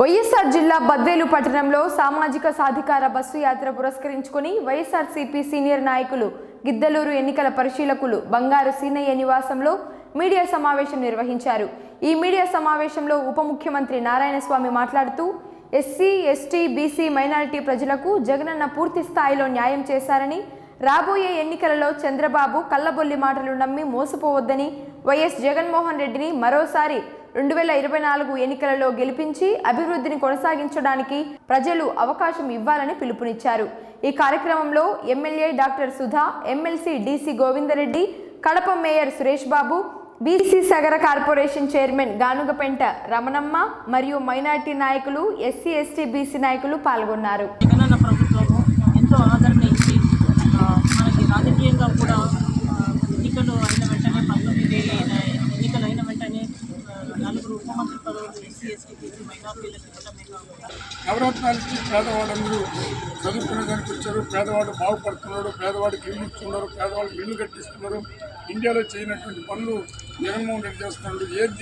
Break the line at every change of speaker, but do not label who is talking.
వైఎస్ఆర్ జిల్లా బద్వేలు పట్టణంలో సామాజిక సాధికార బస్సు యాత్ర పురస్కరించుకుని వైఎస్ఆర్సీపీ సీనియర్ నాయకులు గిద్దలూరు ఎన్నికల పరిశీలకులు బంగారు సీనయ్య నివాసంలో మీడియా సమావేశం నిర్వహించారు. ఈ మీడియా సమావేశంలో ఉప ముఖ్యమంత్రి నారాయణస్వామి మాట్లాడుతూ ఎస్సీ, ఎస్టీ, బీసీ, మైనారిటీ ప్రజలకు జగనన్న పూర్తి స్థాయిలో న్యాయం చేశారని, రాబోయే ఎన్నికలలో చంద్రబాబు కల్లబొల్లి మాటలు నమ్మి మోసపోవద్దని, వైఎస్ జగన్మోహన్ రెడ్డిని మరోసారి 2024 ఎన్నికలలో గెలిపించి అభివృద్ధిని కొనసాగించడానికి ప్రజలు అవకాశం ఇవ్వాలని పిలుపునిచ్చారు. ఈ కార్యక్రమంలో MLA doctor Sudha, MLC DC Govindareddy, Kadapa mayor Suresh Babu, BC Sagara corporation chairman Ganugapenta Ramanamma మరియు మైనార్టీ నాయకులు, ఎస్సీ, ఎస్టీ, బీసీ నాయకులు పాల్గొన్నారు.
జగనన్న ప్రభుత్వము ఎంతో ఆదరణ ఇచ్చి మనకి రాజకీయంగా కూడా ఎన్నికలు అయిన వెంటనే 19 ఎన్నికలు అయిన వెంటనే 4 ఉప మంత్రి పదవులు ఎస్సీ, ఎస్టీ, బీసీ, మైనార్టీలకు ఇవ్వడమే కాకుండా
నవరత్నాలు ఇచ్చి పేదవాళ్ళందరూ చదువుకునేదానికి వచ్చారు. పేదవాడు బాగుపడుతున్నాడు, పేదవాడికి ఇల్లు ఇస్తున్నారు, పేదవాళ్ళకి ఇల్లు కట్టిస్తున్నారు. ఇండియాలో చేయనటువంటి పనులు జగన్మోహన్ రెడ్డి చేస్తున్నాడు. ఏది